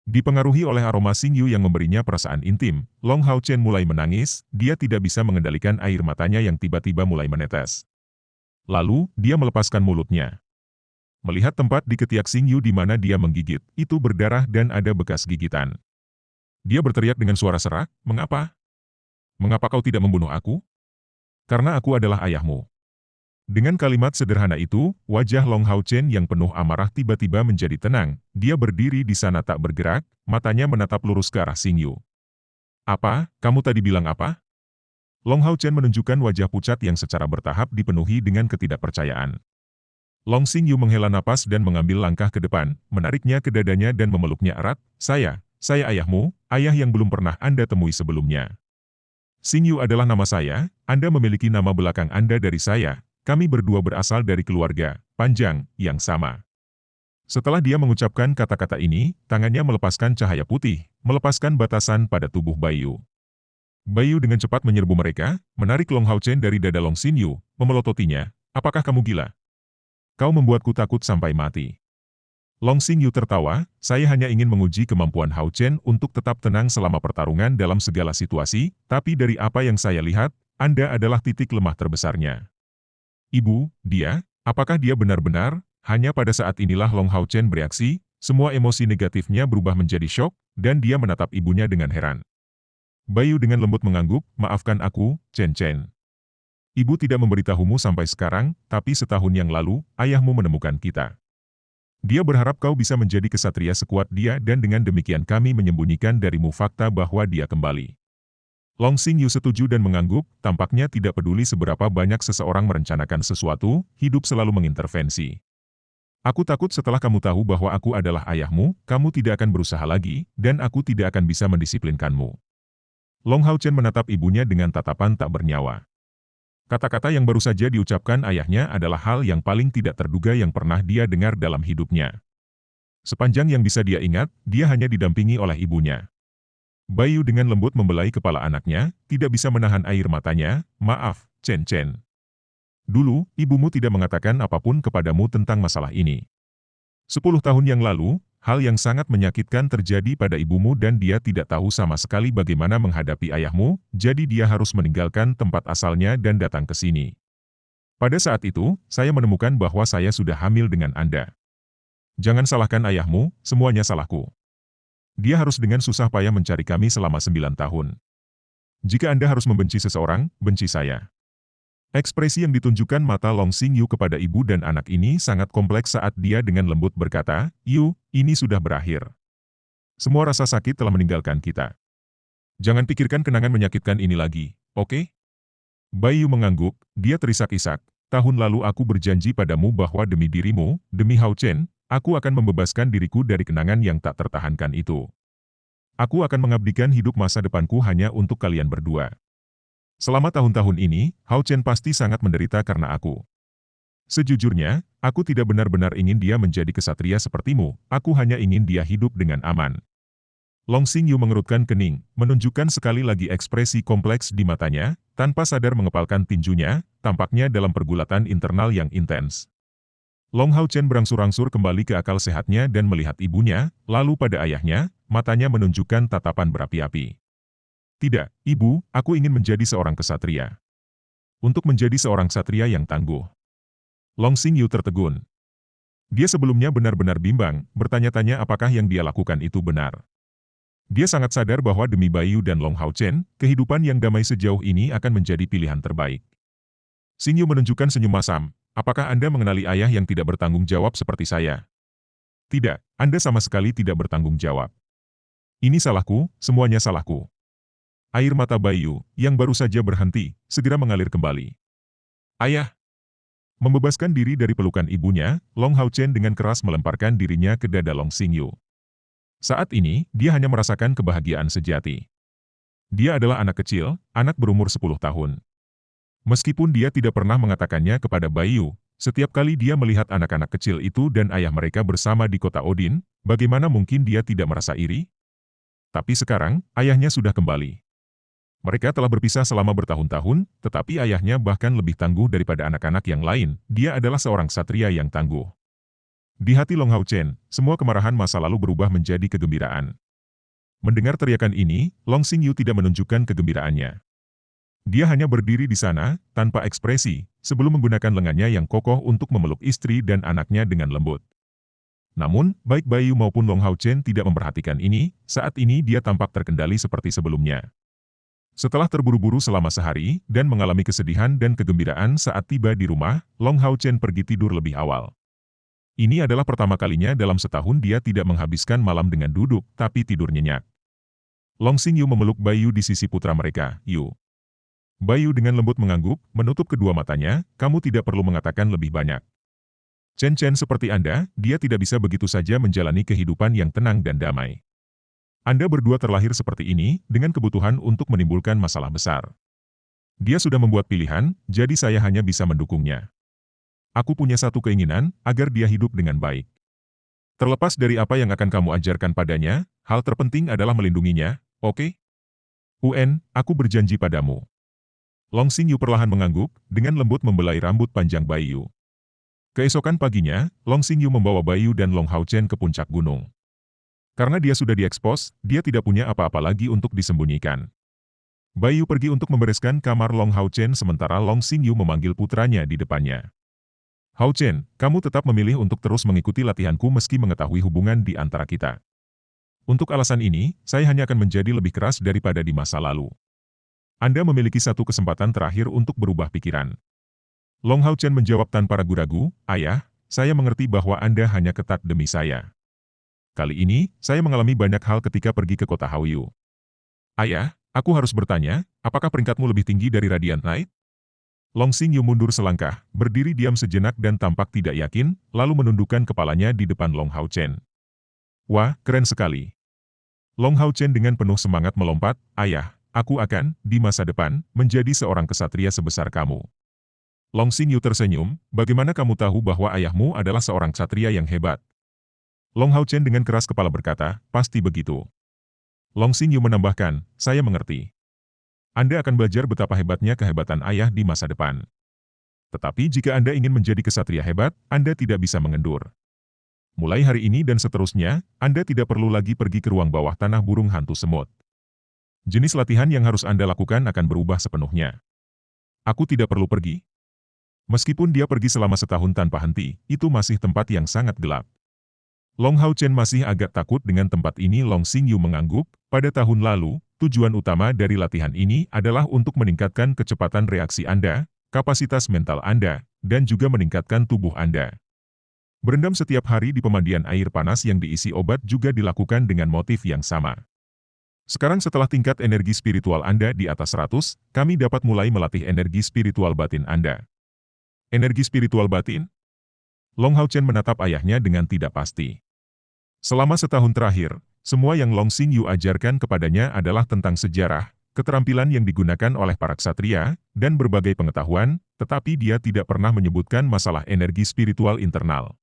Dipengaruhi oleh aroma Xingyu yang memberinya perasaan intim, Long Hao Chen mulai menangis, dia tidak bisa mengendalikan air matanya yang tiba-tiba mulai menetes. Lalu, dia melepaskan mulutnya. Melihat tempat di ketiak Xingyu di mana dia menggigit, itu berdarah dan ada bekas gigitan. Dia berteriak dengan suara serak, "Mengapa? Mengapa kau tidak membunuh aku? Karena aku adalah ayahmu." Dengan kalimat sederhana itu, wajah Long Hao Chen yang penuh amarah tiba-tiba menjadi tenang. Dia berdiri di sana tak bergerak, matanya menatap lurus ke arah Xingyu. "Apa? Kamu tadi bilang apa?" Long Hao Chen menunjukkan wajah pucat yang secara bertahap dipenuhi dengan ketidakpercayaan. Long Xingyu menghela napas dan mengambil langkah ke depan, menariknya ke dadanya dan memeluknya erat. Saya ayahmu, ayah yang belum pernah Anda temui sebelumnya. Xingyu adalah nama saya, Anda memiliki nama belakang Anda dari saya. Kami berdua berasal dari keluarga panjang yang sama. Setelah dia mengucapkan kata-kata ini, tangannya melepaskan cahaya putih, melepaskan batasan pada tubuh Bayu. Bayu dengan cepat menyerbu mereka, menarik Long Hao Chen dari dada Long Xingyu, memelototinya. "Apakah kamu gila? Kau membuatku takut sampai mati." Long Xingyu tertawa, "Saya hanya ingin menguji kemampuan Hao Chen untuk tetap tenang selama pertarungan dalam segala situasi, tapi dari apa yang saya lihat, Anda adalah titik lemah terbesarnya." "Ibu, apakah dia benar-benar?" Hanya pada saat inilah Long Hao Chen bereaksi, semua emosi negatifnya berubah menjadi syok, dan dia menatap ibunya dengan heran. Bayu dengan lembut mengangguk, "Maafkan aku, Chen Chen. Ibu tidak memberitahumu sampai sekarang, tapi setahun yang lalu, ayahmu menemukan kita. Dia berharap kau bisa menjadi kesatria sekuat dia dan dengan demikian kami menyembunyikan darimu fakta bahwa dia kembali." Long Xingyu setuju dan mengangguk, tampaknya tidak peduli seberapa banyak seseorang merencanakan sesuatu, hidup selalu mengintervensi. "Aku takut setelah kamu tahu bahwa aku adalah ayahmu, kamu tidak akan berusaha lagi, dan aku tidak akan bisa mendisiplinkanmu." Long Hao Chen menatap ibunya dengan tatapan tak bernyawa. Kata-kata yang baru saja diucapkan ayahnya adalah hal yang paling tidak terduga yang pernah dia dengar dalam hidupnya. Sepanjang yang bisa dia ingat, dia hanya didampingi oleh ibunya. Bayu dengan lembut membelai kepala anaknya, tidak bisa menahan air matanya. "Maaf, Chen Chen. Dulu, ibumu tidak mengatakan apapun kepadamu tentang masalah ini. 10 tahun yang lalu, hal yang sangat menyakitkan terjadi pada ibumu dan dia tidak tahu sama sekali bagaimana menghadapi ayahmu, jadi dia harus meninggalkan tempat asalnya dan datang ke sini. Pada saat itu, saya menemukan bahwa saya sudah hamil dengan Anda. Jangan salahkan ayahmu, semuanya salahku. Dia harus dengan susah payah mencari kami selama 9 tahun. Jika Anda harus membenci seseorang, benci saya." Ekspresi yang ditunjukkan mata Long Xingyu kepada ibu dan anak ini sangat kompleks saat dia dengan lembut berkata, Ini sudah berakhir. Semua rasa sakit telah meninggalkan kita. Jangan pikirkan kenangan menyakitkan ini lagi, oke?" Bayu mengangguk, dia terisak-isak. "Tahun lalu aku berjanji padamu bahwa demi dirimu, demi Hao Chen, aku akan membebaskan diriku dari kenangan yang tak tertahankan itu. Aku akan mengabdikan hidup masa depanku hanya untuk kalian berdua. Selama tahun-tahun ini, Hao Chen pasti sangat menderita karena aku. Sejujurnya, aku tidak benar-benar ingin dia menjadi kesatria sepertimu, aku hanya ingin dia hidup dengan aman." Long Xingyu mengerutkan kening, menunjukkan sekali lagi ekspresi kompleks di matanya, tanpa sadar mengepalkan tinjunya, tampaknya dalam pergulatan internal yang intens. Long Hao Chen berangsur-angsur kembali ke akal sehatnya dan melihat ibunya, lalu pada ayahnya, matanya menunjukkan tatapan berapi-api. "Tidak, Ibu, aku ingin menjadi seorang kesatria. Untuk menjadi seorang ksatria yang tangguh." Long Xingyu tertegun. Dia sebelumnya benar-benar bimbang, bertanya-tanya apakah yang dia lakukan itu benar. Dia sangat sadar bahwa demi Bayu dan Long Hao Chen, kehidupan yang damai sejauh ini akan menjadi pilihan terbaik. Xingyu menunjukkan senyum masam. "Apakah Anda mengenali ayah yang tidak bertanggung jawab seperti saya?" "Tidak, Anda sama sekali tidak bertanggung jawab. Ini salahku, semuanya salahku." Air mata Bayu, yang baru saja berhenti, segera mengalir kembali. "Ayah!" Membebaskan diri dari pelukan ibunya, Long Hao Chen dengan keras melemparkan dirinya ke dada Long Xingyu. Saat ini, dia hanya merasakan kebahagiaan sejati. Dia adalah anak kecil, anak berumur 10 tahun. Meskipun dia tidak pernah mengatakannya kepada Bayu, setiap kali dia melihat anak-anak kecil itu dan ayah mereka bersama di kota Odin, bagaimana mungkin dia tidak merasa iri? Tapi sekarang, ayahnya sudah kembali. Mereka telah berpisah selama bertahun-tahun, tetapi ayahnya bahkan lebih tangguh daripada anak-anak yang lain. Dia adalah seorang ksatria yang tangguh. Di hati Long Hao Chen, semua kemarahan masa lalu berubah menjadi kegembiraan. Mendengar teriakan ini, Long Xingyu tidak menunjukkan kegembiraannya. Dia hanya berdiri di sana, tanpa ekspresi, sebelum menggunakan lengannya yang kokoh untuk memeluk istri dan anaknya dengan lembut. Namun, baik Baiyu maupun Long Hao Chen tidak memperhatikan ini, saat ini dia tampak terkendali seperti sebelumnya. Setelah terburu-buru selama sehari, dan mengalami kesedihan dan kegembiraan saat tiba di rumah, Long Hao Chen pergi tidur lebih awal. Ini adalah pertama kalinya dalam setahun dia tidak menghabiskan malam dengan duduk, tapi tidur nyenyak. Long Xingyu memeluk Baiyu di sisi putra mereka, Yu. Baiyu dengan lembut mengangguk, menutup kedua matanya, kamu tidak perlu mengatakan lebih banyak. Chen seperti Anda, dia tidak bisa begitu saja menjalani kehidupan yang tenang dan damai. Anda berdua terlahir seperti ini, dengan kebutuhan untuk menimbulkan masalah besar. Dia sudah membuat pilihan, jadi saya hanya bisa mendukungnya. Aku punya satu keinginan, agar dia hidup dengan baik. Terlepas dari apa yang akan kamu ajarkan padanya, hal terpenting adalah melindunginya, oke? Aku berjanji padamu. Long Xingyu perlahan mengangguk, dengan lembut membelai rambut panjang Baiyu. Keesokan paginya, Long Xingyu membawa Baiyu dan Long Hao Chen ke puncak gunung. Karena dia sudah diekspos, dia tidak punya apa-apa lagi untuk disembunyikan. Baiyu pergi untuk membereskan kamar Long Hao Chen sementara Long Xingyu memanggil putranya di depannya. Hao Chen, kamu tetap memilih untuk terus mengikuti latihanku meski mengetahui hubungan di antara kita. Untuk alasan ini, saya hanya akan menjadi lebih keras daripada di masa lalu. Anda memiliki satu kesempatan terakhir untuk berubah pikiran. Long Hao Chen menjawab tanpa ragu-ragu, Ayah, saya mengerti bahwa Anda hanya ketat demi saya. Kali ini, saya mengalami banyak hal ketika pergi ke kota Haoyu. Ayah, aku harus bertanya, apakah peringkatmu lebih tinggi dari Radiant Knight? Long Xingyu mundur selangkah, berdiri diam sejenak dan tampak tidak yakin, lalu menundukkan kepalanya di depan Long Hao Chen. Wah, keren sekali. Long Hao Chen dengan penuh semangat melompat, Ayah, aku akan, di masa depan, menjadi seorang kesatria sebesar kamu. Long Xingyu tersenyum, bagaimana kamu tahu bahwa ayahmu adalah seorang ksatria yang hebat? Long Hao Chen dengan keras kepala berkata, pasti begitu. Long Xingyu menambahkan, saya mengerti. Anda akan belajar betapa hebatnya kehebatan ayah di masa depan. Tetapi jika Anda ingin menjadi kesatria hebat, Anda tidak bisa mengendur. Mulai hari ini dan seterusnya, Anda tidak perlu lagi pergi ke ruang bawah tanah burung hantu semut. Jenis latihan yang harus Anda lakukan akan berubah sepenuhnya. Aku tidak perlu pergi. Meskipun dia pergi selama setahun tanpa henti, itu masih tempat yang sangat gelap. Long Hao Chen masih agak takut dengan tempat ini. Long Xingyu mengangguk, pada tahun lalu, tujuan utama dari latihan ini adalah untuk meningkatkan kecepatan reaksi Anda, kapasitas mental Anda, dan juga meningkatkan tubuh Anda. Berendam setiap hari di pemandian air panas yang diisi obat juga dilakukan dengan motif yang sama. Sekarang setelah tingkat energi spiritual Anda di atas 100, kami dapat mulai melatih energi spiritual batin Anda. Energi spiritual batin? Long Hao Chen menatap ayahnya dengan tidak pasti. Selama setahun terakhir, semua yang Long Xingyu ajarkan kepadanya adalah tentang sejarah, keterampilan yang digunakan oleh para ksatria, dan berbagai pengetahuan, tetapi dia tidak pernah menyebutkan masalah energi spiritual internal.